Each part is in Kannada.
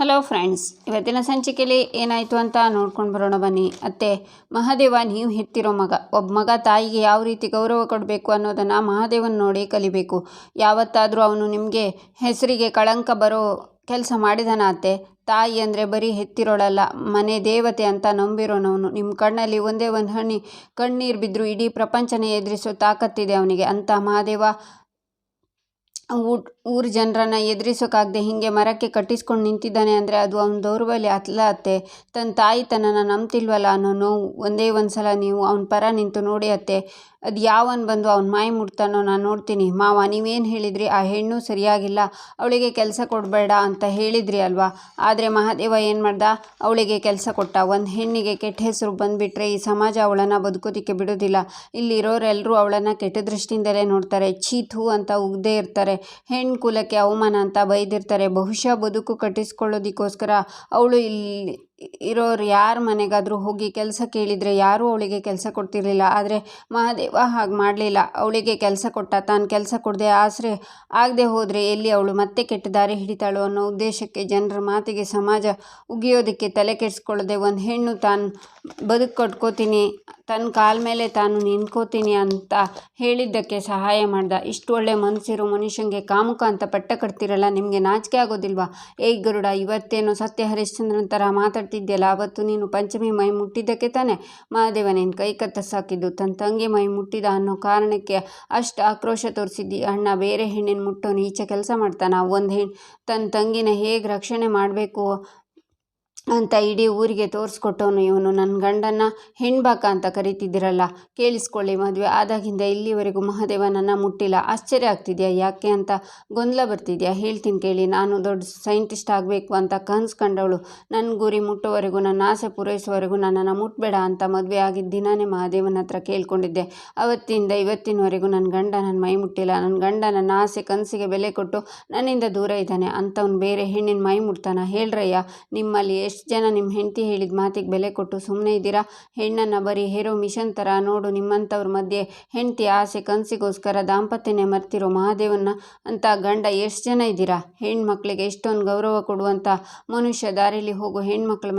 ಹಲೋ ಫ್ರೆಂಡ್ಸ್, ಇವತ್ತಿನ ಸಂಚಿಕೆಯಲ್ಲಿ ಏನಾಯಿತು ಅಂತ ನೋಡ್ಕೊಂಡು ಬರೋಣ ಬನ್ನಿ. ಅತ್ತೆ, ಮಹಾದೇವ ನೀವು ಹೆತ್ತಿರೋ ಮಗ. ಒಬ್ಬ ಮಗ ತಾಯಿಗೆ ಯಾವ ರೀತಿ ಗೌರವ ಕೊಡಬೇಕು ಅನ್ನೋದನ್ನು ಮಹಾದೇವನ ನೋಡಿ ಕಲಿಬೇಕು. ಯಾವತ್ತಾದರೂ ಅವನು ನಿಮಗೆ ಹೆಸರಿಗೆ ಕಳಂಕ ಬರೋ ಕೆಲಸ ಮಾಡಿದಾನ ಅತ್ತೆ? ತಾಯಿ ಅಂದರೆ ಬರೀ ಹೆತ್ತಿರೋಳಲ್ಲ, ಮನೆ ದೇವತೆ ಅಂತ ನಂಬಿರೋನವನು. ನಿಮ್ಮ ಕಣ್ಣಲ್ಲಿ ಒಂದೇ ಒಂದು ಕಣ್ಣೀರು ಬಿದ್ದರೂ ಇಡೀ ಪ್ರಪಂಚನೇ ಎದುರಿಸೋ ತಾಕತ್ತಿದೆ ಅವನಿಗೆ ಅಂತ ಮಹಾದೇವ ಊರ ಜನರನ್ನು ಎದುರಿಸೋಕ್ಕಾಗದೆ ಹೀಗೆ ಮರಕ್ಕೆ ಕಟ್ಟಿಸ್ಕೊಂಡು ನಿಂತಿದ್ದಾನೆ ಅಂದರೆ ಅದು ಅವನ ದೌರ್ಬಲ್ಯ ಅಲ್ಲ ಅತ್ತೆ. ತನ್ನ ತಾಯಿ ತನ್ನನ್ನು ನಂಬ್ತಿಲ್ವಲ್ಲ ಅನ್ನೋ ನೋವು. ಒಂದೇ ಒಂದು ಸಲ ನೀವು ಅವನ ಪರ ನಿಂತು ನೋಡಿ ಅತ್ತೆ. ಅದು ಯಾವನು ಬಂದು ಅವನ ಮಾಯಿ ಮುಟ್ತಾನೋ ನಾನು ನೋಡ್ತೀನಿ. ಮಾವ, ನೀವೇನು ಹೇಳಿದ್ರಿ? ಆ ಹೆಣ್ಣು ಸರಿಯಾಗಿಲ್ಲ, ಅವಳಿಗೆ ಕೆಲಸ ಕೊಡಬೇಡ ಅಂತ ಹೇಳಿದ್ರಿ ಅಲ್ವಾ? ಆದರೆ ಮಹಾದೇವ ಏನು ಮಾಡ್ದ? ಅವಳಿಗೆ ಕೆಲಸ ಕೊಟ್ಟ. ಒಂದು ಹೆಣ್ಣಿಗೆ ಕೆಟ್ಟ ಹೆಸರು ಬಂದುಬಿಟ್ರೆ ಈ ಸಮಾಜ ಅವಳನ್ನು ಬದುಕೋದಕ್ಕೆ ಬಿಡೋದಿಲ್ಲ. ಇಲ್ಲಿರೋರೆಲ್ಲರೂ ಅವಳನ್ನು ಕೆಟ್ಟ ದೃಷ್ಟಿಯಿಂದಲೇ ನೋಡ್ತಾರೆ. ಚೀತು ಅಂತ ಉಗ್ದೇ ಇರ್ತಾರೆ. ಹೆಣ್ಣು ಕುಲಕ್ಕೆ ಅವಮಾನ ಅಂತ ಬೈದಿರ್ತಾರೆ. ಬಹುಶಃ ಬದುಕು ಕಟ್ಟಿಸ್ಕೊಳ್ಳೋದಕ್ಕೋಸ್ಕರ ಅವಳು ಇಲ್ಲಿ ಇರೋರು ಯಾರ ಮನೆಗಾದರೂ ಹೋಗಿ ಕೆಲಸ ಕೇಳಿದರೆ ಯಾರೂ ಅವಳಿಗೆ ಕೆಲಸ ಕೊಡ್ತಿರ್ಲಿಲ್ಲ. ಆದರೆ ಮಹಾದೇವ ಹಾಗೆ ಮಾಡಲಿಲ್ಲ. ಅವಳಿಗೆ ಕೆಲಸ ಕೊಟ್ಟ. ತಾನು ಕೆಲಸ ಕೊಡದೆ ಆಸರೆ ಆಗದೆ ಹೋದರೆ ಎಲ್ಲಿ ಅವಳು ಮತ್ತೆ ಕೆಟ್ಟ ದಾರಿ ಹಿಡಿತಾಳು ಅನ್ನೋ ಉದ್ದೇಶಕ್ಕೆ ಜನರ ಮಾತಿಗೆ ಸಮಾಜ ಉಗಿಯೋದಕ್ಕೆ ತಲೆ ಕೆಡಿಸ್ಕೊಳ್ಳದೆ ಒಂದು ಹೆಣ್ಣು ತಾನು ಬದುಕು ಕಟ್ಕೋತೀನಿ, ತನ್ನ ಕಾಲ ಮೇಲೆ ತಾನು ನಿಂತ್ಕೋತೀನಿ ಅಂತ ಹೇಳಿದ್ದಕ್ಕೆ ಸಹಾಯ ಮಾಡ್ದ. ಇಷ್ಟು ಒಳ್ಳೆ ಮನಸ್ಸಿರೋ ಮನುಷ್ಯಂಗೆ ಕಾಮುಕ ಅಂತ ಪಟ್ಟ ಕಟ್ತಿರಲ್ಲ, ನಿಮಗೆ ನಾಚಿಕೆ ಆಗೋದಿಲ್ವಾ? ಏಯ್ ಗರುಡ, ಇವತ್ತೇನೋ ಸತ್ಯ ಹರಿಶ್ಚಂದ್ರನ ಥರ ಮಾತಾಡ್ತಿದ್ಯಲ್ಲ, ಅವತ್ತು ನೀನು ಪಂಚಮಿ ಮೈ ಮುಟ್ಟಿದ್ದಕ್ಕೆ ತಾನೆ ಮಹಾದೇವ ನಿನ್ನ ಕೈ ಕತ್ತರಿಸಾಕಿದ್ದು? ತನ್ನ ತಂಗಿ ಮೈ ಮುಟ್ಟಿದ ಅನ್ನೋ ಕಾರಣಕ್ಕೆ ಅಷ್ಟು ಆಕ್ರೋಶ ತೋರಿಸಿದ್ದಿ ಅಣ್ಣ. ಬೇರೆ ಹೆಣ್ಣಿನ ಮುಟ್ಟೋನು ಈಚೆ ಕೆಲಸ ಮಾಡ್ತಾನ? ಒಂದು ಹೆಣ್ಣು ತನ್ನ ತಂಗಿನ ಹೇಗೆ ರಕ್ಷಣೆ ಮಾಡಬೇಕು ಅಂತ ಇಡೀ ಊರಿಗೆ ತೋರಿಸ್ಕೊಟ್ಟವನು ಇವನು. ನನ್ನ ಗಂಡನ್ನ ಹೆಣ್ಬಾಕ ಅಂತ ಕರಿತಿದ್ದೀರಲ್ಲ, ಕೇಳಿಸ್ಕೊಳ್ಳಿ. ಮದುವೆ ಆದಾಗಿಂದ ಇಲ್ಲಿವರೆಗೂ ಮಹಾದೇವ ನನ್ನ ಮುಟ್ಟಿಲ್ಲ. ಆಶ್ಚರ್ಯ ಆಗ್ತಿದೆಯಾ? ಯಾಕೆ ಅಂತ ಗೊಂದಲ ಬರ್ತಿದೆಯಾ? ಹೇಳ್ತೀನಿ ಕೇಳಿ. ನಾನು ದೊಡ್ಡ ಸೈಂಟಿಸ್ಟ್ ಆಗಬೇಕು ಅಂತ ಕನಸು ಕಂಡವಳು. ನನ್ನ ಗುರಿ ಮುಟ್ಟೋವರೆಗೂ, ನನ್ನ ಆಸೆ ಪೂರೈಸೋವರೆಗೂ ನನ್ನನ್ನು ಮುಟ್ಟಬೇಡ ಅಂತ ಮದುವೆ ಆಗಿದ್ದ ದಿನಾನೇ ಮಹಾದೇವನ ಹತ್ರ ಕೇಳ್ಕೊಂಡಿದ್ದೆ. ಅವತ್ತಿಂದ ಇವತ್ತಿನವರೆಗೂ ನನ್ನ ಗಂಡ ನನ್ನ ಮೈ ಮುಟ್ಟಿಲ್ಲ. ನನ್ನ ಗಂಡ ನನ್ನ ಆಸೆ ಕನಸಿಗೆ ಬೆಲೆ ಕೊಟ್ಟು ನನ್ನಿಂದ ದೂರ ಇದ್ದಾನೆ. ಅಂಥವ್ನು ಬೇರೆ ಹೆಣ್ಣಿನ ಮೈ ಮುಟ್ತಾನ? ಹೇಳ್ರಯ್ಯ, ನಿಮ್ಮಲ್ಲಿ ಎಷ್ಟು ಜನ ನಿಮ್ಮ ಹೆಂಡತಿ ಹೇಳಿದ ಮಾತಿಗೆ ಬೆಲೆ ಕೊಟ್ಟು ಸುಮ್ಮನೆ ಇದ್ದೀರಾ? ಹೆಣ್ಣನ್ನು ಬರೀ ಹೇರೋ ಮಿಷನ್ ಥರ ನೋಡು. ನಿಮ್ಮಂಥವ್ರ ಮಧ್ಯೆ ಹೆಂಡತಿ ಆಸೆ ಕನಸಿಗೋಸ್ಕರ ದಾಂಪತ್ಯನೇ ಮರ್ತಿರೋ ಮಹಾದೇವನ ಅಂತ ಗಂಡ ಎಷ್ಟು ಜನ ಇದ್ದೀರಾ? ಹೆಣ್ಮಕ್ಳಿಗೆ ಎಷ್ಟೊಂದು ಗೌರವ ಕೊಡುವಂಥ ಮನುಷ್ಯ ದಾರಿಲಿ ಹೋಗೋ ಹೆಣ್ಮಕ್ಳ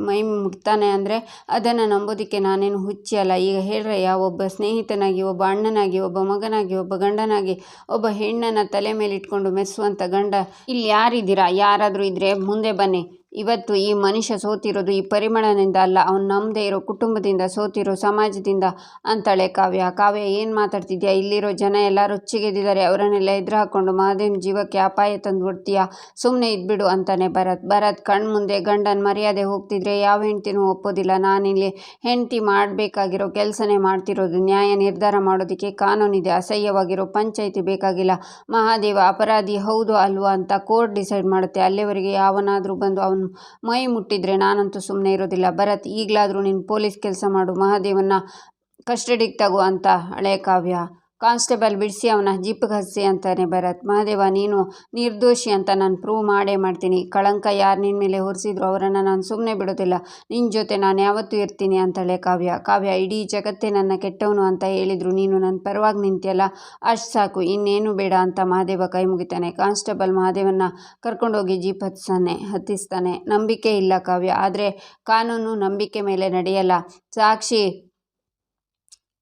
ಮೈ ಮುಟ್ತಾನೆ ಅಂದರೆ ಅದನ್ನು ನಂಬೋದಕ್ಕೆ ನಾನೇನು ಹುಚ್ಚಿ ಅಲ್ಲ. ಈಗ ಹೇಳ್ರಯ್ಯ, ಒಬ್ಬ ಸ್ನೇಹಿತನಾಗಿ, ಒಬ್ಬ ಅಣ್ಣನಾಗಿ, ಒಬ್ಬ ಮಗನಾಗಿ, ಒಬ್ಬ ಗಂಡನಾಗಿ, ಒಬ್ಬ ಹೆಣ್ಣನ್ನು ತಲೆ ಮೇಲೆ ಇಟ್ಕೊಂಡು ಮೆಚ್ಚುವಂಥ ಗಂಡ ಇಲ್ಲಿ ಯಾರಿದ್ದೀರಾ? ಯಾರಾದರೂ ಇದ್ದರೆ ಮುಂದೆ ಬನ್ನಿ. ಇವತ್ತು ಈ ಮನುಷ್ಯ ಸೋತಿರೋದು ಈ ಪರಿಮಳನಿಂದ ಅಲ್ಲ, ಅವ್ನು ನಮ್ಮದೇ ಇರೋ ಕುಟುಂಬದಿಂದ ಸೋತಿರೋ ಸಮಾಜದಿಂದ ಅಂತಾಳೆ ಕಾವ್ಯ. ಕಾವ್ಯ, ಏನು ಮಾತಾಡ್ತಿದ್ಯಾ? ಇಲ್ಲಿರೋ ಜನ ಎಲ್ಲ ರೊಚ್ಚಿಗೆದ್ದಿದ್ದಾರೆ. ಅವರನ್ನೆಲ್ಲ ಎದುರು ಹಾಕ್ಕೊಂಡು ಮಹಾದೇವನ ಜೀವಕ್ಕೆ ಅಪಾಯ ತಂದು ಹೊಡ್ತೀಯಾ? ಸುಮ್ಮನೆ ಇದ್ಬಿಡು ಅಂತಾನೆ ಭರತ್ ಕಣ್ಣು ಮುಂದೆ ಗಂಡನ ಮರ್ಯಾದೆ ಹೋಗ್ತಿದ್ರೆ ಯಾವ ಹೆಂಡ್ತಿನೂ ಒಪ್ಪೋದಿಲ್ಲ. ನಾನಿಲ್ಲಿ ಹೆಂಡ್ತಿ ಮಾಡಬೇಕಾಗಿರೋ ಕೆಲಸನೇ ಮಾಡ್ತಿರೋದು. ನ್ಯಾಯ ನಿರ್ಧಾರ ಮಾಡೋದಕ್ಕೆ ಕಾನೂನಿದೆ. ಅಸಹ್ಯವಾಗಿರೋ ಪಂಚಾಯಿತಿ ಬೇಕಾಗಿಲ್ಲ. ಮಹಾದೇವ ಅಪರಾಧಿ ಹೌದು ಅಲ್ವಾ ಅಂತ ಕೋರ್ಟ್ ಡಿಸೈಡ್ ಮಾಡುತ್ತೆ. ಅಲ್ಲಿವರೆಗೆ ಯಾವನಾದರೂ ಬಂದು ಅವನು ಮೈ ಮುಟ್ಟಿದ್ರೆ ನಾನಂತೂ ಸುಮ್ಮನೆ ಇರೋದಿಲ್ಲ. ಭರತ್, ಈಗಲಾದರೂ ನೀನು ಪೊಲೀಸ್ ಕೆಲಸ ಮಾಡು, ಮಹಾದೇವನ್ನ ಕಸ್ಟಡಿಗೆ ತಗೋ ಅಂತ ಹಳೆ ಕಾವ್ಯ. ಕಾನ್ಸ್ಟೇಬಲ್, ಬಿಡಿಸಿ ಅವನ ಜೀಪಿಗೆ ಹಚ್ಚಿ ಅಂತಾನೆ ಭರತ್. ಮಹಾದೇವ, ನೀನು ನಿರ್ದೋಷಿ ಅಂತ ನಾನು ಪ್ರೂವ್ ಮಾಡೇ ಮಾಡ್ತೀನಿ. ಕಳಂಕ ಯಾರು ನಿನ್ನ ಮೇಲೆ ಹೊರಿಸಿದ್ರು ಅವರನ್ನು ನಾನು ಸುಮ್ಮನೆ ಬಿಡೋದಿಲ್ಲ. ನಿನ್ನ ಜೊತೆ ನಾನು ಯಾವತ್ತೂ ಇರ್ತೀನಿ ಅಂತಾಳೆ ಕಾವ್ಯ. ಕಾವ್ಯ, ಇಡೀ ಜಗತ್ತೇ ನನ್ನ ಕೆಟ್ಟವನು ಅಂತ ಹೇಳಿದ್ರು ನೀನು ನನ್ನ ಪರವಾಗಿ ನಿಂತಿಯಲ್ಲ, ಅಷ್ಟು ಸಾಕು, ಇನ್ನೇನು ಬೇಡ ಅಂತ ಮಹಾದೇವ ಕೈ ಮುಗಿತಾನೆ. ಕಾನ್ಸ್ಟೇಬಲ್ ಮಹಾದೇವನ್ನ ಕರ್ಕೊಂಡೋಗಿ ಜೀಪ್ ಹತ್ತಿಸ್ತಾನೆ. ನಂಬಿಕೆ ಇಲ್ಲ ಕಾವ್ಯ, ಆದರೆ ಕಾನೂನು ನಂಬಿಕೆ ಮೇಲೆ ನಡೆಯಲ್ಲ, ಸಾಕ್ಷಿ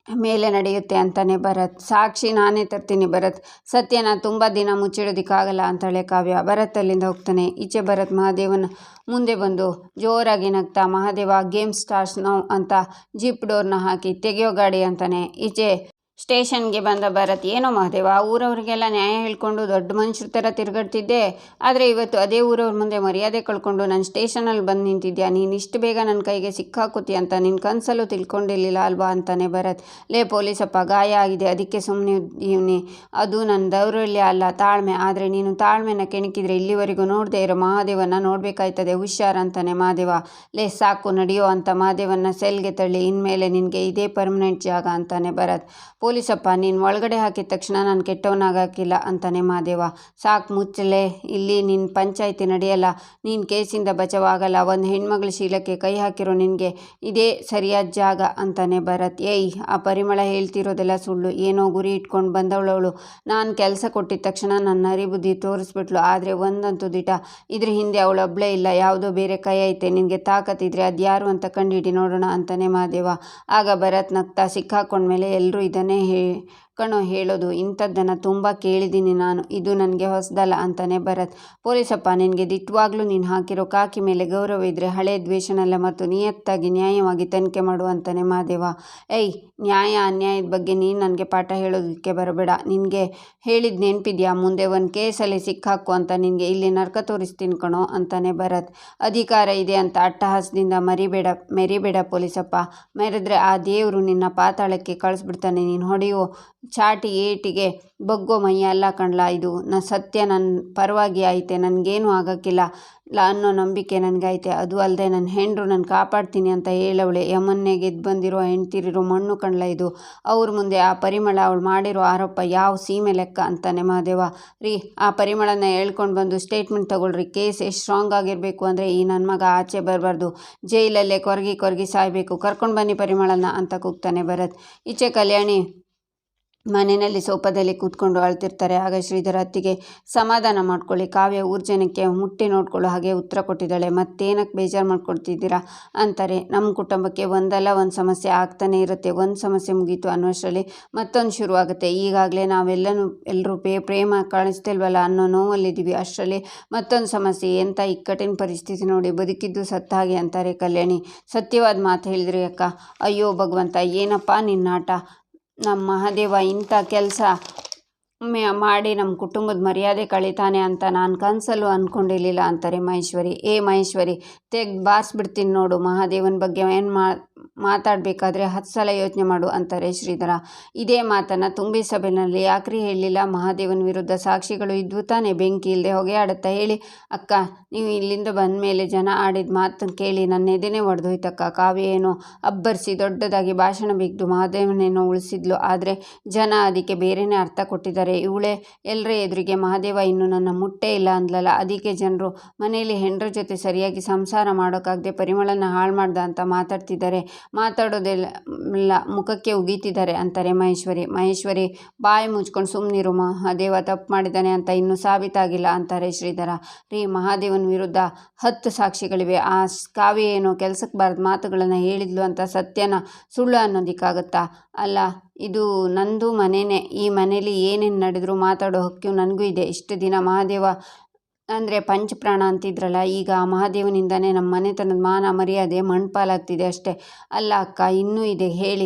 ಮೇಲೆ ನಡೆಯುತ್ತೆ ಅಂತಾನೆ ಭರತ್. ಸಾಕ್ಷಿ ನಾನೇ ತರ್ತೀನಿ ಭರತ್. ಸತ್ಯನ ತುಂಬ ದಿನ ಮುಚ್ಚಿಡೋದಕ್ಕಾಗಲ್ಲ ಅಂತಾಳೆ ಕಾವ್ಯ. ಭರತ್ ಅಲ್ಲಿಂದ ಹೋಗ್ತಾನೆ. ಈಚೆ ಭರತ್ ಮಹಾದೇವನ ಮುಂದೆ ಬಂದು ಜೋರಾಗಿ ನಗ್ತಾ, ಮಹಾದೇವ, ಗೇಮ್ ಸ್ಟಾರ್ಟ್ಸ್ ನೌ ಅಂತ ಜೀಪ್ ಡೋರ್ನ ಹಾಕಿ ತೆಗೆಯೋ ಗಾಡಿ ಅಂತಾನೆ. ಈಚೆ ಸ್ಟೇಷನ್ಗೆ ಬಂದ ಭರತ್, ಏನೋ ಮಹಾದೇವ, ಊರವ್ರಿಗೆಲ್ಲ ನ್ಯಾಯ ಹೇಳ್ಕೊಂಡು ದೊಡ್ಡ ಮನುಷ್ಯರ ಥರ ತಿರುಗಾಡ್ತಿದ್ದೆ, ಆದರೆ ಇವತ್ತು ಅದೇ ಊರವ್ರ ಮುಂದೆ ಮರ್ಯಾದೆ ಕಳ್ಕೊಂಡು ನನ್ನ ಸ್ಟೇಷನಲ್ಲಿ ಬಂದು ನಿಂತಿದ್ಯಾ? ನೀನು ಇಷ್ಟು ಬೇಗ ನನ್ನ ಕೈಗೆ ಸಿಕ್ಕಾಕೋತಿ ಅಂತ ನಿನ್ನ ಕನಸಲ್ಲೂ ತಿಳ್ಕೊಂಡಿರಲಿಲ್ಲ ಅಲ್ವಾ ಅಂತಾನೆ ಭರತ್. ಲೇ ಪೊಲೀಸಪ್ಪ, ಗಾಯ ಆಗಿದೆ, ಅದಕ್ಕೆ ಸುಮ್ಮನೆ ಇವ್ನಿ. ಅದು ನನ್ನ ದೌರ್ಬಲ್ಯ ಅಲ್ಲ, ತಾಳ್ಮೆ. ಆದರೆ ನೀನು ತಾಳ್ಮೆನ ಕೆಣಕಿದ್ರೆ ಇಲ್ಲಿವರೆಗೂ ನೋಡದೆ ಇರೋ ಮಹಾದೇವನ ನೋಡಬೇಕಾಯ್ತದೆ, ಹುಷಾರ್ ಅಂತಾನೆ ಮಹಾದೇವ. ಲೇ ಸಾಕು, ನಡೆಯೋ ಅಂತ ಮಹಾದೇವನ ಸೆಲ್ಗೆ ತಳ್ಳಿ, ಇನ್ಮೇಲೆ ನಿನಗೆ ಇದೇ ಪರ್ಮನೆಂಟ್ ಜಾಗ ಅಂತಾನೆ ಭರತ್. ಪೊಲೀಸ್ ಪೊಲೀಸಪ್ಪ ನೀನು ಒಳಗಡೆ ಹಾಕಿದ ತಕ್ಷಣ ನಾನು ಕೆಟ್ಟವನಾಗಕ್ಕಿಲ್ಲ ಅಂತಾನೆ ಮಹಾದೇವ. ಸಾಕು ಮುಚ್ಚಲೆ, ಇಲ್ಲಿ ನಿನ್ನ ಪಂಚಾಯಿತಿ ನಡೆಯಲ್ಲ, ನೀನು ಕೇಸಿಂದ ಬಚಾವಾಗಲ್ಲ. ಒಂದು ಹೆಣ್ಮಗಳ ಶೀಲಕ್ಕೆ ಕೈ ಹಾಕಿರೋ ನಿನಗೆ ಇದೇ ಸರಿಯಾದ ಜಾಗ ಅಂತಾನೆ ಭರತ್. ಏಯ್, ಆ ಪರಿಮಳ ಹೇಳ್ತಿರೋದೆಲ್ಲ ಸುಳ್ಳು. ಏನೋ ಗುರಿ ಇಟ್ಕೊಂಡು ಬಂದವಳವಳು. ನಾನು ಕೆಲಸ ಕೊಟ್ಟಿದ ತಕ್ಷಣ ನನ್ನ ನರಿಬುದ್ಧಿ ತೋರಿಸ್ಬಿಟ್ಲು. ಆದರೆ ಒಂದಂತೂ ದಿಟ, ಇದ್ರ ಹಿಂದೆ ಅವಳೊಬ್ಬಳೇ ಇಲ್ಲ, ಯಾವುದೋ ಬೇರೆ ಕೈ ಐತೆ. ನಿನಗೆ ತಾಕತ್ತಿದ್ರೆ ಅದು ಯಾರು ಅಂತ ಕಂಡುಹಿಡಿ ನೋಡೋಣ ಅಂತಾನೆ ಮಹಾದೇವ. ಆಗ ಭರತ್ ನಗ್ತಾ, ಸಿಕ್ಕಾಕೊಂಡ್ಮೇಲೆ ಎಲ್ಲರೂ ಇದನ್ನೇ ಹೇಳೋದು. ಇಂಥದ್ದನ್ನು ತುಂಬ ಕೇಳಿದ್ದೀನಿ ನಾನು, ಇದು ನನಗೆ ಹೊಸದಲ್ಲ ಅಂತಾನೆ ಭರತ್. ಪೊಲೀಸಪ್ಪ ನಿನಗೆ ದಿಟ್ಟವಾಗ್ಲೂ ನೀನು ಹಾಕಿರೋ ಕಾಕಿ ಮೇಲೆ ಗೌರವ ಇದ್ದರೆ ಹಳೆ ದ್ವೇಷನೆಲ್ಲ ಮತ್ತು ನಿಯತ್ತಾಗಿ ನ್ಯಾಯವಾಗಿ ತನಿಖೆ ಮಾಡು ಅಂತಾನೆ ಮಹಾದೇವ. ಏಯ್, ನ್ಯಾಯ ಅನ್ಯಾಯದ ಬಗ್ಗೆ ನೀನು ನನಗೆ ಪಾಠ ಹೇಳೋದಕ್ಕೆ ಬರಬೇಡ. ನಿನಗೆ ಹೇಳಿದ ನೆನಪಿದ್ಯಾ, ಮುಂದೆ ಒಂದು ಕೇಸಲ್ಲಿ ಸಿಕ್ಕಾಕು ಅಂತ. ನಿನಗೆ ಇಲ್ಲಿ ನರ್ಕ ತೋರಿಸ್ತೀನಿ ಕಣೋ ಅಂತಾನೆ ಭರತ್. ಅಧಿಕಾರ ಇದೆ ಅಂತ ಅಟ್ಟಹಾಸದಿಂದ ಮೆರಿಬೇಡ ಪೊಲೀಸಪ್ಪ. ಮೆರೆದ್ರೆ ಆ ದೇವರು ನಿನ್ನ ಪಾತಾಳಕ್ಕೆ ಕಳಿಸ್ಬಿಡ್ತಾನೆ. ನೀನು ಹೊಡೆಯೋ ಚಾಟಿ ಏಟಿಗೆ ಬಗ್ಗೋ ಮೈಯ ಅಲ್ಲ ಕಣ್ಲ ಇದು. ಸತ್ಯ ನನ್ನ ಪರವಾಗಿ ಐತೆ, ನನಗೇನು ಆಗೋಕ್ಕಿಲ್ಲ ಅನ್ನೋ ನಂಬಿಕೆ ನನಗೈತೆ. ಅದು ಅಲ್ಲದೆ ನನ್ನ ಹೆಂಡ್ರು ನಾನು ಕಾಪಾಡ್ತೀನಿ ಅಂತ ಹೇಳವಳೆ. ಯಮನ್ನೇ ಗೆದ್ದು ಬಂದಿರೋ ಹೆಂಡ್ತಿರಿರೋ ಮಣ್ಣು ಕಣ್ಲ ಇದು. ಅವ್ರ ಮುಂದೆ ಆ ಪರಿಮಳ ಅವಳು ಮಾಡಿರೋ ಆರೋಪ ಯಾವ ಸೀಮೆ ಲೆಕ್ಕ ಅಂತಾನೆ ಮಹಾದೇವ. ರೀ, ಆ ಪರಿಮಳನ ಹೇಳ್ಕೊಂಡು ಬಂದು ಸ್ಟೇಟ್ಮೆಂಟ್ ತಗೊಳ್ರಿ. ಕೇಸ್ ಎಷ್ಟು ಸ್ಟ್ರಾಂಗ್ ಆಗಿರಬೇಕು ಅಂದರೆ ಈ ನನ್ನ ಮಗ ಆಚೆ ಬರಬಾರ್ದು, ಜೈಲಲ್ಲೇ ಕೊರಗಿ ಸಾಯಬೇಕು. ಕರ್ಕೊಂಡು ಬನ್ನಿ ಪರಿಮಳನ ಅಂತ ಕೂಗ್ತಾನೆ ಭರತ್. ಈಚೆ ಕಲ್ಯಾಣಿ ಮನೆಯಲ್ಲಿ ಸೋಫಾದಲ್ಲಿ ಕೂತ್ಕೊಂಡು ಅಳ್ತಿರ್ತಾರೆ. ಆಗ ಶ್ರೀಧರ ಅತ್ತಿಗೆ, ಸಮಾಧಾನ ಮಾಡ್ಕೊಳ್ಳಿ, ಕಾವ್ಯ ಊರ ಜನಕ್ಕೆ ಮುಟ್ಟಿ ನೋಡ್ಕೊಳ್ಳೋ ಹಾಗೆ ಉತ್ತರ ಕೊಟ್ಟಿದ್ದಾಳೆ, ಮತ್ತೇನಕ್ಕೆ ಬೇಜಾರು ಮಾಡ್ಕೊಳ್ತಿದ್ದೀರಾ ಅಂತಾರೆ. ನಮ್ಮ ಕುಟುಂಬಕ್ಕೆ ಒಂದಲ್ಲ ಒಂದು ಸಮಸ್ಯೆ ಆಗ್ತಾನೆ ಇರುತ್ತೆ. ಒಂದು ಸಮಸ್ಯೆ ಮುಗೀತು ಅನ್ನೋಷ್ಟರಲ್ಲಿ ಮತ್ತೊಂದು ಶುರುವಾಗುತ್ತೆ. ಈಗಾಗಲೇ ಎಲ್ಲರೂ ಪ್ರೇಮ ಕಾಣಿಸ್ತಿಲ್ವಲ್ಲ ಅನ್ನೋ ನೋವಲ್ಲಿದ್ದೀವಿ. ಅಷ್ಟರಲ್ಲಿ ಮತ್ತೊಂದು ಸಮಸ್ಯೆ. ಎಂಥ ಇಕ್ಕಟ್ಟಿನ ಪರಿಸ್ಥಿತಿ ನೋಡಿ, ಬದುಕಿದ್ದು ಸತ್ತ ಹಾಗೆ ಅಂತಾರೆ ಕಲ್ಯಾಣಿ. ಸತ್ಯವಾದ ಮಾತು ಹೇಳಿದ್ರಿ ಅಕ್ಕ. ಅಯ್ಯೋ ಭಗವಂತ, ಏನಪ್ಪ ನಿನ್ನ ಆಟ. ನಮ್ಮ ಮಹಾದೇವ ಇಂಥ ಕೆಲಸ ಮಾಡಿ ನಮ್ಮ ಕುಟುಂಬದ ಮರ್ಯಾದೆ ಕಳೀತಾನೆ ಅಂತ ನಾನು ಕನಸಲ್ಲೂ ಅಂದ್ಕೊಂಡಿರಲಿಲ್ಲ ಅಂತಾರೆ ಮಹೇಶ್ವರಿ. ಮಹೇಶ್ವರಿ, ಬಾರಿಸ್ಬಿಡ್ತೀನಿ ನೋಡು. ಮಹಾದೇವನ ಬಗ್ಗೆ ಏನು ಮಾತಾಡಬೇಕಾದ್ರೆ 10 ಸಲ ಯೋಚನೆ ಮಾಡು ಅಂತಾರೆ ಶ್ರೀಧರ. ಇದೇ ಮಾತನ್ನು ತುಂಬಿ ಸಭೆಯಲ್ಲಿ ಯಾಕ್ರಿ ಹೇಳಲಿಲ್ಲ? ಮಹಾದೇವನ ವಿರುದ್ಧ ಸಾಕ್ಷಿಗಳು ಇದ್ವು ತಾನೇ, ಬೆಂಕಿ ಇಲ್ಲದೆ ಹೊಗೆ ಆಡುತ್ತಾ ಹೇಳಿ. ಅಕ್ಕ, ನೀವು ಇಲ್ಲಿಂದ ಬಂದ ಮೇಲೆ ಜನ ಆಡಿದ ಮಾತನ್ನು ಕೇಳಿ ನನ್ನ ಎದೆನೇ ಒಡೆದೋಯ್ತಕ್ಕ. ಕಾವ್ಯ ಏನೋ ಅಬ್ಬರಿಸಿ ದೊಡ್ಡದಾಗಿ ಭಾಷಣ ಬಿದ್ದು ಮಹಾದೇವನೇನೋ ಉಳಿಸಿದ್ಲು. ಆದರೆ ಜನ ಅದಕ್ಕೆ ಬೇರೆಯೇ ಅರ್ಥ ಕೊಟ್ಟಿದ್ದಾರೆ. ಇವಳೇ ಎಲ್ಲರ ಎದುರಿಗೆ ಮಹಾದೇವ ಇನ್ನೂ ನನ್ನ ಮುಟ್ಟೇ ಇಲ್ಲ ಅಂದ್ಲಲ್ಲ, ಅದಕ್ಕೆ ಜನರು ಮನೆಯಲ್ಲಿ ಹೆಂಡ್ರ ಜೊತೆ ಸರಿಯಾಗಿ ಸಂಸಾರ ಮಾಡೋಕ್ಕಾಗದೆ ಪರಿಮಳನ ಹಾಳು ಮಾಡ್ದ ಅಂತ ಮಾತಾಡ್ತಿದ್ದಾರೆ. ಮಾತಾಡೋದೆಲ್ಲ ಮುಖಕ್ಕೆ ಉಗೀತಿದ್ದಾರೆ ಅಂತಾರೆ ಮಹೇಶ್ವರಿ. ಬಾಯಿ ಮುಚ್ಕೊಂಡು ಸುಮ್ಮನಿರು. ಮಹಾದೇವ ತಪ್ಪು ಮಾಡಿದ್ದಾನೆ ಅಂತ ಇನ್ನೂ ಸಾಬೀತಾಗಿಲ್ಲ ಅಂತಾರೆ ಶ್ರೀಧರ. ರೀ, ಮಹಾದೇವನ ವಿರುದ್ಧ 10 ಸಾಕ್ಷಿಗಳಿವೆ. ಆ ಕಾವ್ಯ ಏನೋ ಕೆಲಸಕ್ಕೆ ಬಾರದ ಮಾತುಗಳನ್ನು ಹೇಳಿದ್ಲು ಅಂತ ಸತ್ಯನ ಸುಳ್ಳು ಅನ್ನೋದಕ್ಕಾಗತ್ತಾ? ಅಲ್ಲ, ಇದು ನಂದು ಮನೆಯೇ. ಈ ಮನೇಲಿ ಏನೇನು ನಡೆದರೂ ಮಾತಾಡೋ ಹಕ್ಕು ನನಗೂ ಇದೆ. ಇಷ್ಟು ದಿನ ಮಹಾದೇವ ಅಂದರೆ ಪಂಚಪ್ರಾಣ ಅಂತಿದ್ರಲ್ಲ, ಈಗ ಆ ಮಹಾದೇವನಿಂದನೇ ನಮ್ಮ ಮನೆತನದ ಮಾನ ಮರ್ಯಾದೆ ಮಣ್ಪಾಲಾಗ್ತಿದೆ ಅಷ್ಟೇ. ಅಲ್ಲ ಅಕ್ಕ, ಇನ್ನೂ ಇದೆ,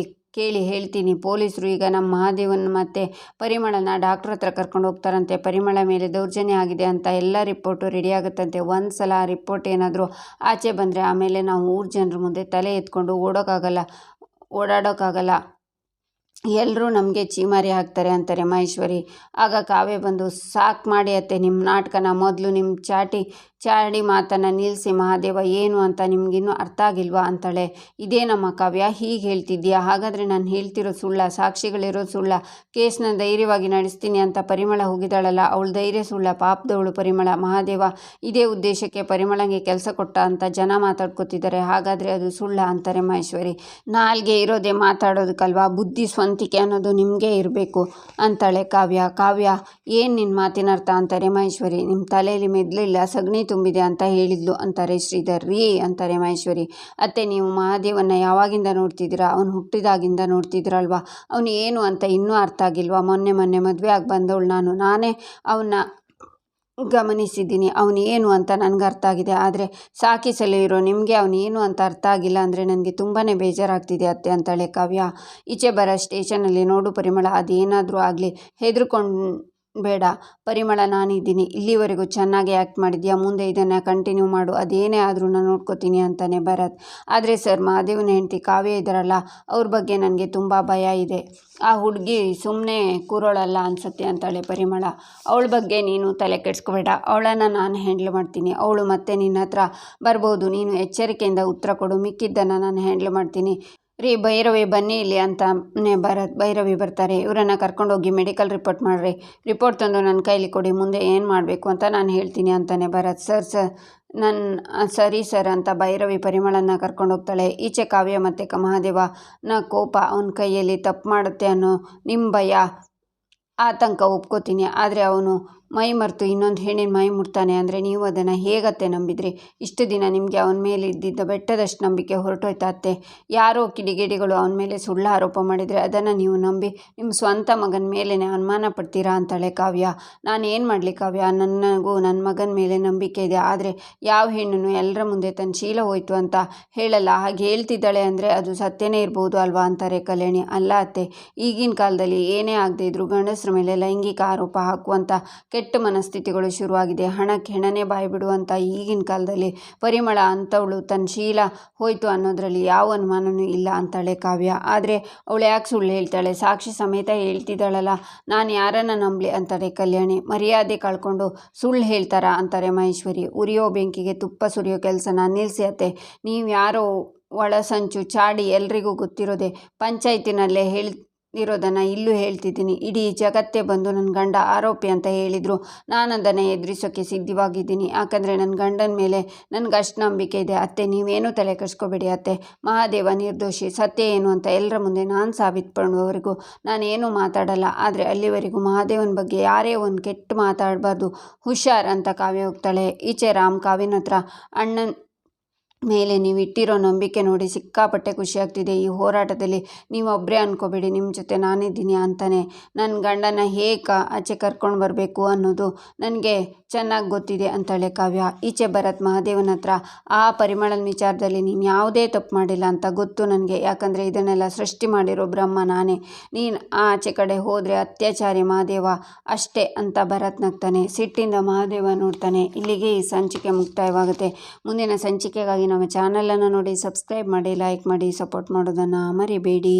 ಕೇಳಿ ಹೇಳ್ತೀನಿ. ಪೊಲೀಸರು ಈಗ ನಮ್ಮ ಮಹಾದೇವನ ಮತ್ತು ಪರಿಮಳನ ಡಾಕ್ಟ್ರ್ ಹತ್ರ ಕರ್ಕೊಂಡು ಹೋಗ್ತಾರಂತೆ. ಪರಿಮಳ ಮೇಲೆ ದೌರ್ಜನ್ಯ ಆಗಿದೆ ಅಂತ ಎಲ್ಲ ರಿಪೋರ್ಟು ರೆಡಿ ಆಗುತ್ತಂತೆ. ಒಂದು ಸಲ ಆ ರಿಪೋರ್ಟ್ ಏನಾದರೂ ಆಚೆ ಬಂದರೆ ಆಮೇಲೆ ನಾವು ಊರ ಜನರ ಮುಂದೆ ತಲೆ ಎತ್ಕೊಂಡು ಓಡಾಡೋಕ್ಕಾಗಲ್ಲ. ಎಲ್ಲರೂ ನಮಗೆ ಚೀಮಾರಿ ಹಾಕ್ತಾರೆ ಅಂತಾರೆ ಮಹೇಶ್ವರಿ. ಆಗ ಕಾವ್ಯ ಬಂದು, ಸಾಕು ಮಾಡಿ ಅತ್ತೆ ನಿಮ್ಮ ನಾಟಕನ. ಮೊದಲು ನಿಮ್ಮ ಚಾಡಿ ಮಾತನ್ನು ನಿಲ್ಲಿಸಿ. ಮಹಾದೇವ ಏನು ಅಂತ ನಿಮಗಿನ್ನೂ ಅರ್ಥ ಆಗಿಲ್ವಾ ಅಂತಾಳೆ. ಇದೇ ನಮ್ಮ ಕಾವ್ಯ, ಹೀಗೆ ಹೇಳ್ತಿದ್ಯಾ? ಹಾಗಾದರೆ ನಾನು ಹೇಳ್ತಿರೋ ಸುಳ್ಳ? ಸಾಕ್ಷಿಗಳಿರೋದು ಸುಳ್ಳ? ಕೇಸ್ನ ಧೈರ್ಯವಾಗಿ ನಡೆಸ್ತೀನಿ ಅಂತ ಪರಿಮಳ ಹೋಗಿದ್ದಾಳಲ್ಲ, ಅವಳು ಧೈರ್ಯ ಸುಳ್ಳ? ಪಾಪದವಳು ಪರಿಮಳ. ಮಹಾದೇವ ಇದೇ ಉದ್ದೇಶಕ್ಕೆ ಪರಿಮಳಂಗೆ ಕೆಲಸ ಕೊಟ್ಟ ಅಂತ ಜನ ಮಾತಾಡ್ಕೊತಿದ್ದಾರೆ. ಹಾಗಾದರೆ ಅದು ಸುಳ್ಳ ಅಂತಾರೆ ಮಹೇಶ್ವರಿ. ನಾಲ್ಗೆ ಇರೋದೇ ಮಾತಾಡೋದಕ್ಕಲ್ವಾ, ಬುದ್ಧಿ ಸ್ವಂತಿಕೆ ಅನ್ನೋದು ನಿಮಗೆ ಇರಬೇಕು ಅಂತಾಳೆ ಕಾವ್ಯ. ಏನು ನಿನ್ನ ಮಾತಿನ ಅರ್ಥ ಅಂತಾರೆ ಮಹೇಶ್ವರಿ. ನಿಮ್ಮ ತಲೆಯಲ್ಲಿ ಮೆದ್ಲಿಲ್ಲ, ಸಗಣಿ ತುಂಬಿದೆ ಅಂತ ಹೇಳಿದ್ಲು ಅಂತಾರೆ ಶ್ರೀಧರ್. ರೀ ಅಂತಾರೆ ಮಹೇಶ್ವರಿ. ಅತ್ತೆ, ನೀವು ಮಹಾದೇವನ್ನ ಯಾವಾಗಿಂದ ನೋಡ್ತಿದ್ದೀರಾ? ಅವನು ಹುಟ್ಟಿದಾಗಿಂದ ನೋಡ್ತಿದ್ರಲ್ವಾ? ಅವನು ಏನು ಅಂತ ಇನ್ನೂ ಅರ್ಥ ಆಗಿಲ್ವಾ? ಮೊನ್ನೆ ಮದುವೆ ಆಗಿ ಬಂದವಳು ನಾನೇ ಅವನ್ನ ಗಮನಿಸಿದ್ದೀನಿ. ಅವನು ಏನು ಅಂತ ನನಗೆ ಅರ್ಥ ಆಗಿದೆ. ಆದರೆ ಸಾಕಿಸಲು ಇರೋ ನಿಮಗೆ ಅವನು ಏನು ಅಂತ ಅರ್ಥ ಆಗಿಲ್ಲ ಅಂದರೆ ನನಗೆ ತುಂಬಾ ಬೇಜಾರಾಗ್ತಿದೆ ಅತ್ತೆ ಅಂತಾಳೆ ಕಾವ್ಯ. ಈಚೆ ಬರೋ ಸ್ಟೇಷನಲ್ಲಿ ನೋಡು ಪರಿಮಳ, ಅದೇನಾದರೂ ಆಗಲಿ ಹೆದರ್ಕೊಂಡ್ಬೇಡ ಪರಿಮಳ, ನಾನಿದ್ದೀನಿ. ಇಲ್ಲಿವರೆಗೂ ಚೆನ್ನಾಗಿ ಆ್ಯಕ್ಟ್ ಮಾಡಿದ್ಯಾ, ಮುಂದೆ ಇದನ್ನು ಕಂಟಿನ್ಯೂ ಮಾಡು. ಅದೇನೇ ಆದರೂ ನಾನು ನೋಡ್ಕೋತೀನಿ ಅಂತಾನೆ ಭರತ್. ಆದರೆ ಸರ್, ಮಹಾದೇವನ ಹೆಂಡತಿ ಕಾವ್ಯ ಇದ್ದಾರಲ್ಲ, ಅವ್ರ ಬಗ್ಗೆ ನನಗೆ ತುಂಬ ಭಯ ಇದೆ. ಆ ಹುಡುಗಿ ಸುಮ್ಮನೆ ಕೂರೋಳಲ್ಲ ಅನಿಸುತ್ತೆ ಅಂತಾಳೆ ಪರಿಮಳ. ಅವಳ ಬಗ್ಗೆ ನೀನು ತಲೆ ಕೆಡಿಸ್ಕೋಬೇಡ, ಅವಳನ್ನು ನಾನು ಹ್ಯಾಂಡ್ಲ್ ಮಾಡ್ತೀನಿ. ಅವಳು ಮತ್ತೆ ನಿನ್ನ ಹತ್ರ ಬರ್ಬೋದು. ನೀನು ಎಚ್ಚರಿಕೆಯಿಂದ ಉತ್ತರ ಕೊಡು, ಮಿಕ್ಕಿದ್ದನ್ನು ನಾನು ಹ್ಯಾಂಡ್ಲ್ ಮಾಡ್ತೀನಿ. ರೀ ಭೈರವಿ ಬನ್ನಿ ಇಲ್ಲಿ ಅಂತಾನೆ ಭೈರವಿ ಬರ್ತಾರೆ. ಇವರನ್ನು ಕರ್ಕೊಂಡೋಗಿ ಮೆಡಿಕಲ್ ರಿಪೋರ್ಟ್ ಮಾಡಿರಿ, ರಿಪೋರ್ಟ್ ತಂದು ನನ್ನ ಕೈಲಿ ಕೊಡಿ, ಮುಂದೆ ಏನು ಮಾಡಬೇಕು ಅಂತ ನಾನು ಹೇಳ್ತೀನಿ ಅಂತಾನೆ ಭರತ್. ಸರಿ ಸರ್ ಅಂತ ಭೈರವಿ ಪರಿಮಳನ ಕರ್ಕೊಂಡೋಗ್ತಾಳೆ. ಈಚೆ ಕಾವ್ಯ ಮತ್ತು ಮಹಾದೇವನ ಕೋಪ, ಅವನ ಕೈಯಲ್ಲಿ ತಪ್ಪು ಮಾಡುತ್ತೆ ಅನ್ನೋ ನಿಮ್ಮ ಭಯ ಆತಂಕ ಒಪ್ಕೋತೀನಿ. ಆದರೆ ಅವನು ಮೈ ಮರೆತು ಇನ್ನೊಂದು ಹೆಣ್ಣಿನ ಮೈ ಮುಟ್ತಾನೆ ಅಂದರೆ ನೀವು ಅದನ್ನು ಹೇಗತ್ತೆ ನಂಬಿದ್ರಿ? ಇಷ್ಟು ದಿನ ನಿಮಗೆ ಅವನ ಮೇಲೆ ಇದ್ದಿದ್ದ ಬೆಟ್ಟದಷ್ಟು ನಂಬಿಕೆ ಹೊರಟೋಯ್ತಾ ಅತ್ತೆ? ಯಾರೋ ಕಿಡಿಗೇಡಿಗಳು ಅವನ ಮೇಲೆ ಸುಳ್ಳು ಆರೋಪ ಮಾಡಿದರೆ ಅದನ್ನು ನೀವು ನಂಬಿ ನಿಮ್ಮ ಸ್ವಂತ ಮಗನ ಮೇಲೇ ಅನುಮಾನ ಪಡ್ತೀರಾ ಅಂತಾಳೆ ಕಾವ್ಯ. ನಾನು ಏನು ಮಾಡಲಿ ಕಾವ್ಯ, ನನಗೂ ನನ್ನ ಮಗನ ಮೇಲೆ ನಂಬಿಕೆ ಇದೆ. ಆದರೆ ಯಾವ ಹೆಣ್ಣು ಎಲ್ಲರ ಮುಂದೆ ತನ್ನ ಶೀಲ ಹೋಯ್ತು ಅಂತ ಹೇಳಲ್ಲ. ಹಾಗೆ ಹೇಳ್ತಿದ್ದಾಳೆ ಅಂದರೆ ಅದು ಸತ್ಯನೇ ಇರ್ಬೋದು ಅಲ್ವಾ ಅಂತಾರೆ ಕಲ್ಯಾಣಿ. ಅಲ್ಲ ಅತ್ತೆ, ಈಗಿನ ಕಾಲದಲ್ಲಿ ಏನೇ ಆಗದೆ ಇದ್ರೂ ಗಂಡಸರ ಮೇಲೆ ಲೈಂಗಿಕ ಆರೋಪ ಹಾಕುವಂಥ ಕೆಟ್ಟ ಮನಸ್ಥಿತಿಗಳು ಶುರುವಾಗಿದೆ. ಹಣಕ್ಕೆ ಹೆಣನೇ ಬಾಯಿ ಬಿಡುವಂಥ ಈಗಿನ ಕಾಲದಲ್ಲಿ ಪರಿಮಳ ಅಂಥವಳು ತನ್ನ ಶೀಲ ಹೋಯ್ತು ಅನ್ನೋದರಲ್ಲಿ ಯಾವ ಅನುಮಾನವೂ ಇಲ್ಲ ಅಂತಾಳೆ ಕಾವ್ಯ. ಆದರೆ ಅವಳು ಯಾಕೆ ಸುಳ್ಳು ಹೇಳ್ತಾಳೆ? ಸಾಕ್ಷಿ ಸಮೇತ ಹೇಳ್ತಿದ್ದಾಳಲ್ಲ, ನಾನು ಯಾರನ್ನು ನಂಬಲಿ ಅಂತಾಳೆ ಕಲ್ಯಾಣಿ. ಮರ್ಯಾದೆ ಕಳ್ಕೊಂಡು ಸುಳ್ಳು ಹೇಳ್ತಾರಾ ಅಂತಾರೆ ಮಹೇಶ್ವರಿ. ಉರಿಯೋ ಬೆಂಕಿಗೆ ತುಪ್ಪ ಸುರಿಯೋ ಕೆಲಸನ ನಿಲ್ಲಿಸಿ ಅತ್ತೆ. ನೀವು ಯಾರೋ ಒಳಸಂಚು ಚಾಡಿ ಎಲ್ರಿಗೂ ಗೊತ್ತಿರೋದೆ. ಪಂಚಾಯತಿನಲ್ಲೇ ಇರೋದನ್ನು ಇಲ್ಲೂ ಹೇಳ್ತಿದ್ದೀನಿ. ಇಡೀ ಜಗತ್ತೇ ಬಂದು ನನ್ನ ಗಂಡ ಆರೋಪಿ ಅಂತ ಹೇಳಿದರು, ನಾನು ಅದನ್ನು ಎದುರಿಸೋಕ್ಕೆ ಸಿದ್ಧವಾಗಿದ್ದೀನಿ. ಯಾಕಂದರೆ ನನ್ನ ಗಂಡನ ಮೇಲೆ ನನಗಷ್ಟು ನಂಬಿಕೆ ಇದೆ ಅತ್ತೆ. ನೀವೇನೂ ತಲೆ ಕೆಡಿಸ್ಕೋಬೇಡಿ ಅತ್ತೆ. ಮಹಾದೇವ ನಿರ್ದೋಷಿ, ಸತ್ಯ ಏನು ಅಂತ ಎಲ್ಲರ ಮುಂದೆ ನಾನು ಸಾಬೀತುಪಡುವವರೆಗೂ ನಾನೇನೂ ಮಾತಾಡಲ್ಲ. ಆದರೆ ಅಲ್ಲಿವರೆಗೂ ಮಹಾದೇವನ ಬಗ್ಗೆ ಯಾರೇ ಒಂದು ಕೆಟ್ಟ ಮಾತಾಡಬಾರ್ದು, ಹುಷಾರ್ ಅಂತ ಕಾವ್ಯ ಹೋಗ್ತಾಳೆ. ಈಚೆ ರಾಮ್ ಕಾವ್ಯನ ಹತ್ರ, ಅಣ್ಣನ ಮೇಲೆ ನೀವು ಇಟ್ಟಿರೋ ನಂಬಿಕೆ ನೋಡಿ ಸಿಕ್ಕಾಪಟ್ಟೆ ಖುಷಿಯಾಗ್ತಿದೆ. ಈ ಹೋರಾಟದಲ್ಲಿ ನೀವೊಬ್ಬರೇ ಅನ್ಕೋಬೇಡಿ, ನಿಮ್ಮ ಜೊತೆ ನಾನಿದ್ದೀನಿ ಅಂತಾನೆ. ನನ್ನ ಗಂಡನ ಹೇಗೆ ಆಚೆ ಕರ್ಕೊಂಡು ಬರಬೇಕು ಅನ್ನೋದು ನನಗೆ ಚೆನ್ನಾಗಿ ಗೊತ್ತಿದೆ ಅಂತಾಳೆ ಕಾವ್ಯ. ಈಚೆ ಭರತ್ ಮಹಾದೇವನ ಹತ್ರ, ಆ ಪರಿಮಳನ ವಿಚಾರದಲ್ಲಿ ನೀನು ಯಾವುದೇ ತಪ್ಪು ಮಾಡಿಲ್ಲ ಅಂತ ಗೊತ್ತು ನನಗೆ. ಯಾಕಂದರೆ ಇದನ್ನೆಲ್ಲ ಸೃಷ್ಟಿ ಮಾಡಿರೋ ಬ್ರಹ್ಮ ನಾನೇ. ನೀನು ಆಚೆ ಕಡೆ ಹೋದರೆ ಅತ್ಯಾಚಾರಿ ಮಹಾದೇವ ಅಷ್ಟೇ ಅಂತ ಭರತ್ ನಗ್ತಾನೆ. ಸಿಟ್ಟಿಂದ ಮಹಾದೇವ ನೋಡ್ತಾನೆ. ಇಲ್ಲಿಗೆ ಈ ಸಂಚಿಕೆ ಮುಕ್ತಾಯವಾಗುತ್ತೆ. ಮುಂದಿನ ಸಂಚಿಕೆಗಾಗಿ ನಮ್ಮ ಚಾನಲನ್ನು ನೋಡಿ ಸಬ್ಸ್ಕ್ರೈಬ್ ಮಾಡಿ, ಲೈಕ್ ಮಾಡಿ, ಸಪೋರ್ಟ್ ಮಾಡೋದನ್ನು ಮರಿಬೇಡಿ.